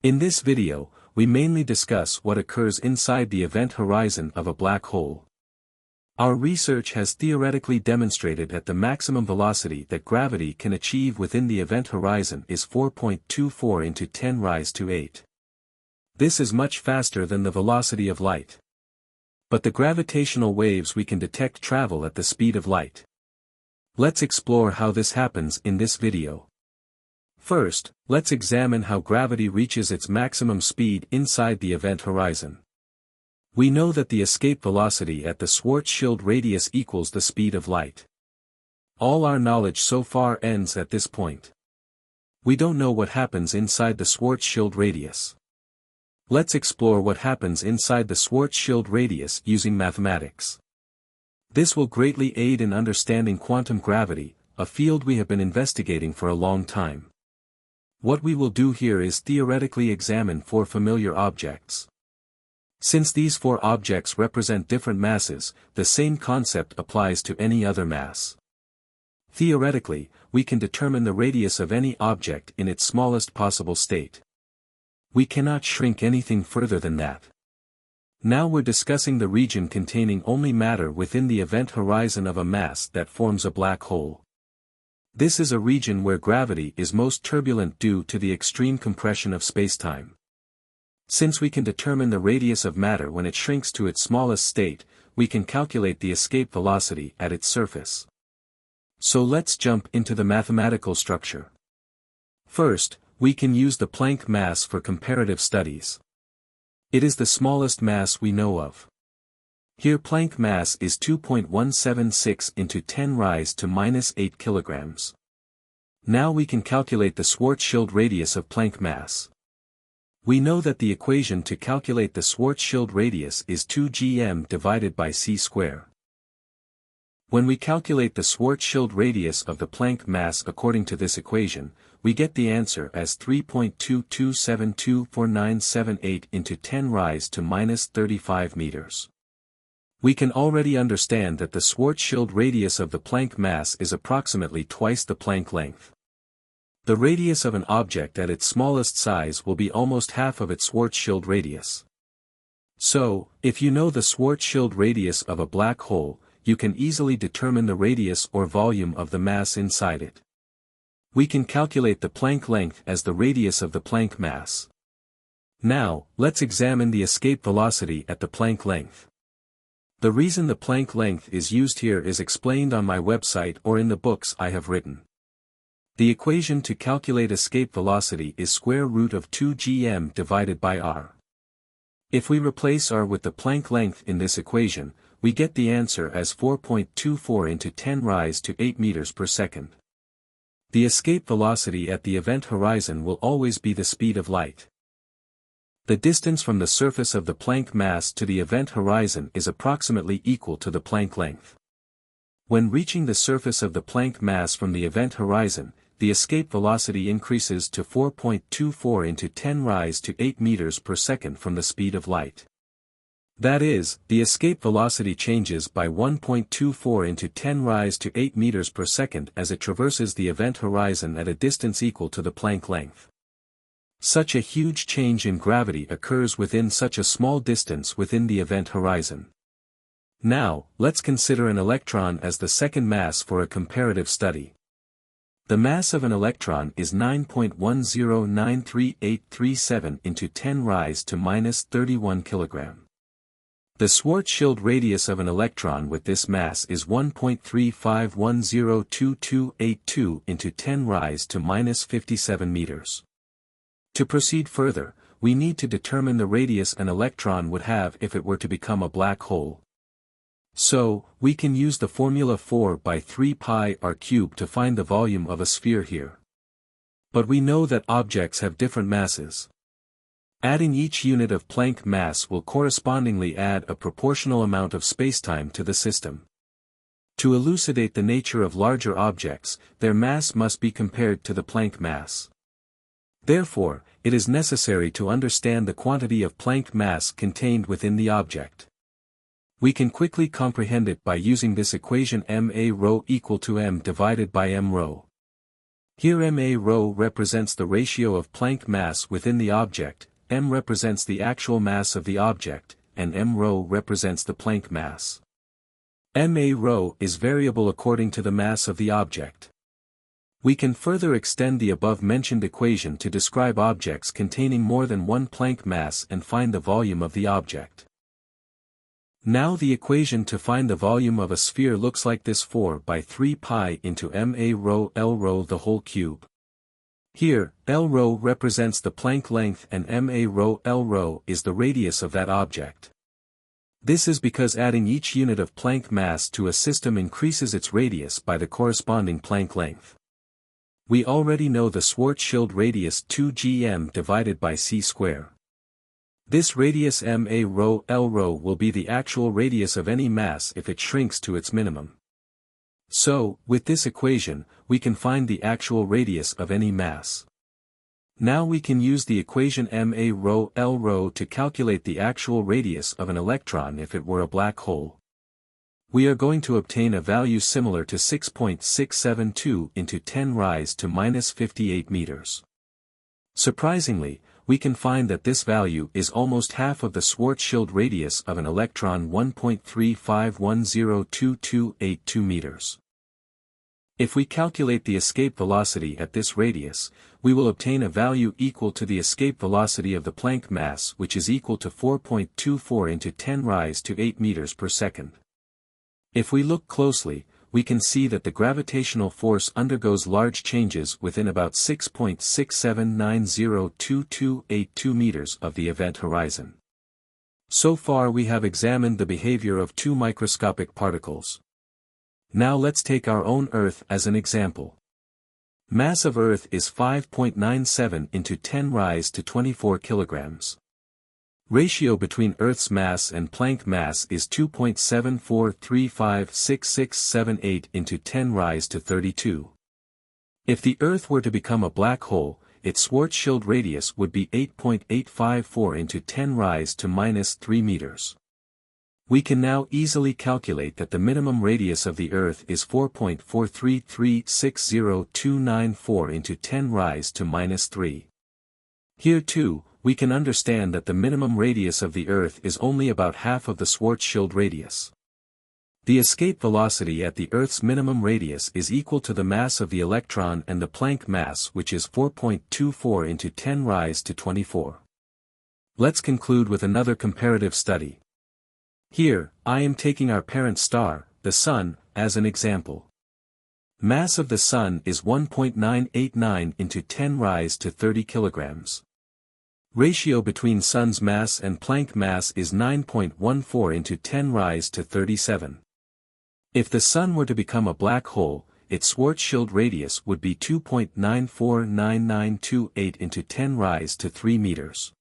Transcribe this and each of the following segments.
In this video, we mainly discuss what occurs inside the event horizon of a black hole. Our research has theoretically demonstrated that the maximum velocity that gravity can achieve within the event horizon is 4.24 into 10 raised to 8. This is much faster than the velocity of light. But the gravitational waves we can detect travel at the speed of light. Let's explore how this happens in this video. First, let's examine how gravity reaches its maximum speed inside the event horizon. We know that the escape velocity at the Schwarzschild radius equals the speed of light. All our knowledge so far ends at this point. We don't know what happens inside the Schwarzschild radius. Let's explore what happens inside the Schwarzschild radius using mathematics. This will greatly aid in understanding quantum gravity, a field we have been investigating for a long time. What we will do here is theoretically examine four familiar objects. Since these four objects represent different masses, the same concept applies to any other mass. Theoretically, we can determine the radius of any object in its smallest possible state. We cannot shrink anything further than that. Now we're discussing the region containing only matter within the event horizon of a mass that forms a black hole. This is a region where gravity is most turbulent due to the extreme compression of spacetime. Since we can determine the radius of matter when it shrinks to its smallest state, we can calculate the escape velocity at its surface. So let's jump into the mathematical structure. First, we can use the Planck mass for comparative studies. It is the smallest mass we know of. Here Planck mass is 2.176 into 10 raised to minus 8 kilograms. Now we can calculate the Schwarzschild radius of Planck mass. We know that the equation to calculate the Schwarzschild radius is 2gm divided by c squared. When we calculate the Schwarzschild radius of the Planck mass according to this equation, we get the answer as 3.22724978 into 10 raised to minus 35 meters. We can already understand that the Schwarzschild radius of the Planck mass is approximately twice the Planck length. The radius of an object at its smallest size will be almost half of its Schwarzschild radius. So, if you know the Schwarzschild radius of a black hole, you can easily determine the radius or volume of the mass inside it. We can calculate the Planck length as the radius of the Planck mass. Now, let's examine the escape velocity at the Planck length. The reason the Planck length is used here is explained on my website or in the books I have written. The equation to calculate escape velocity is square root of 2gm divided by r. If we replace r with the Planck length in this equation, we get the answer as 4.24 into 10 raised to 8 meters per second. The escape velocity at the event horizon will always be the speed of light. The distance from the surface of the Planck mass to the event horizon is approximately equal to the Planck length. When reaching the surface of the Planck mass from the event horizon, the escape velocity increases to 4.24 into 10 raised to 8 meters per second from the speed of light. That is, the escape velocity changes by 1.24 into 10 raised to 8 meters per second as it traverses the event horizon at a distance equal to the Planck length. Such a huge change in gravity occurs within such a small distance within the event horizon. Now, let's consider an electron as the second mass for a comparative study. The mass of an electron is 9.1093837 into 10 raised to minus 31 kilogram. The Schwarzschild radius of an electron with this mass is 1.35102282 into 10 raised to minus 57 meters. To proceed further, we need to determine the radius an electron would have if it were to become a black hole. So, we can use the formula 4 by 3 pi r cubed to find the volume of a sphere here. But we know that objects have different masses. Adding each unit of Planck mass will correspondingly add a proportional amount of spacetime to the system. To elucidate the nature of larger objects, their mass must be compared to the Planck mass. Therefore, it is necessary to understand the quantity of Planck mass contained within the object. We can quickly comprehend it by using this equation ma rho equal to m divided by m rho. Here ma ρ represents the ratio of Planck mass within the object, m represents the actual mass of the object, and m ρ represents the Planck mass. Ma ρ is variable according to the mass of the object. We can further extend the above-mentioned equation to describe objects containing more than one Planck mass and find the volume of the object. Now the equation to find the volume of a sphere looks like this: 4 by 3 pi into ma ρ L ρ the whole cube. Here, L ρ represents the Planck length and ma ρ L ρ is the radius of that object. This is because adding each unit of Planck mass to a system increases its radius by the corresponding Planck length. We already know the Schwarzschild radius 2 gm divided by c square. This radius ma ρ L ρ will be the actual radius of any mass if it shrinks to its minimum. So, with this equation, we can find the actual radius of any mass. Now we can use the equation ma ρ L ρ to calculate the actual radius of an electron if it were a black hole. We are going to obtain a value similar to 6.672 into 10 raised to minus 58 meters. Surprisingly, we can find that this value is almost half of the Schwarzschild radius of an electron, 1.35102282 meters. If we calculate the escape velocity at this radius, we will obtain a value equal to the escape velocity of the Planck mass, which is equal to 4.24 into 10 raised to 8 meters per second. If we look closely, we can see that the gravitational force undergoes large changes within about 6.67902282 meters of the event horizon. So far we have examined the behavior of two microscopic particles. Now let's take our own Earth as an example. Mass of Earth is 5.97 into 10 raised to 24 kilograms. Ratio between Earth's mass and Planck mass is 2.74356678 into 10 raised to 32. If the Earth were to become a black hole, its Schwarzschild radius would be 8.854 into 10 raised to minus 3 meters. We can now easily calculate that the minimum radius of the Earth is 4.4336029 into 10 raised to minus 3. Here too, we can understand that the minimum radius of the Earth is only about half of the Schwarzschild radius. The escape velocity at the Earth's minimum radius is equal to the mass of the electron and the Planck mass, which is 4.24 into 10 raised to 24. Let's conclude with another comparative study. Here, I am taking our parent star, the Sun, as an example. Mass of the Sun is 1.989 into 10 raised to 30 kilograms. Ratio between Sun's mass and Planck mass is 9.14 into 10 raised to 37. If the Sun were to become a black hole, its Schwarzschild radius would be 2.949928 into 10 raised to 3 meters.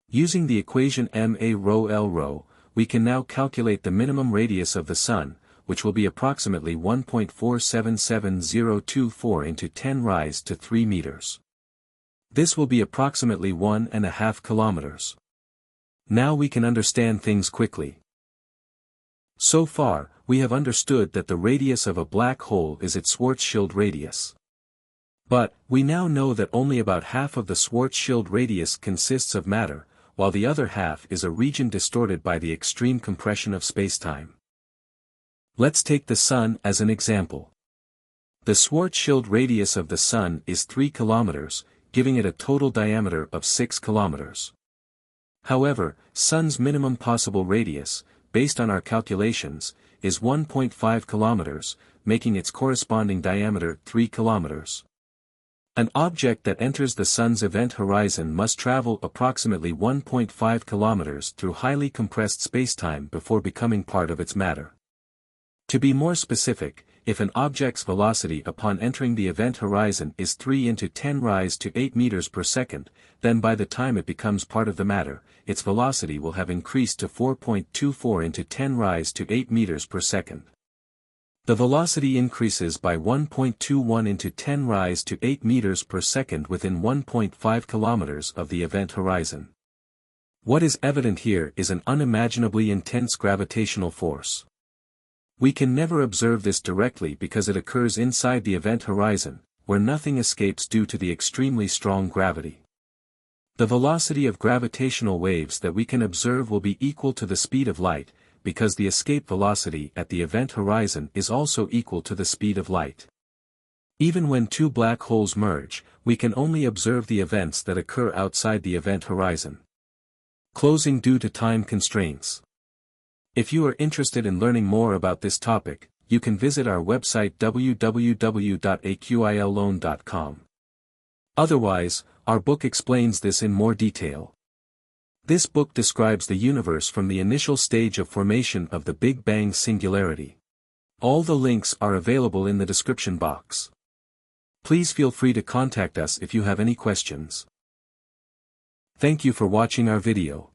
Using the equation ma ρ L ρ, we can now calculate the minimum radius of the Sun, which will be approximately 1.477024 into 10 raised to 3 meters. This will be approximately 1.5 kilometers. Now we can understand things quickly. So far, we have understood that the radius of a black hole is its Schwarzschild radius. But, we now know that only about half of the Schwarzschild radius consists of matter, while the other half is a region distorted by the extreme compression of spacetime. Let's take the Sun as an example. The Schwarzschild radius of the Sun is 3 kilometers, giving it a total diameter of 6 kilometers. However, Sun's minimum possible radius, based on our calculations, is 1.5 kilometers, making its corresponding diameter 3 kilometers. An object that enters the Sun's event horizon must travel approximately 1.5 kilometers through highly compressed spacetime before becoming part of its matter. To be more specific, if an object's velocity upon entering the event horizon is 3 into 10 raised to 8 meters per second, then by the time it becomes part of the matter, its velocity will have increased to 4.24 into 10 raised to 8 meters per second. The velocity increases by 1.21 into 10 raised to 8 meters per second within 1.5 kilometers of the event horizon. What is evident here is an unimaginably intense gravitational force. We can never observe this directly because it occurs inside the event horizon, where nothing escapes due to the extremely strong gravity. The velocity of gravitational waves that we can observe will be equal to the speed of light, because the escape velocity at the event horizon is also equal to the speed of light. Even when two black holes merge, we can only observe the events that occur outside the event horizon. Closing due to time constraints. If you are interested in learning more about this topic, you can visit our website www.aquillone.com. Otherwise, our book explains this in more detail. This book describes the universe from the initial stage of formation of the Big Bang singularity. All the links are available in the description box. Please feel free to contact us if you have any questions. Thank you for watching our video.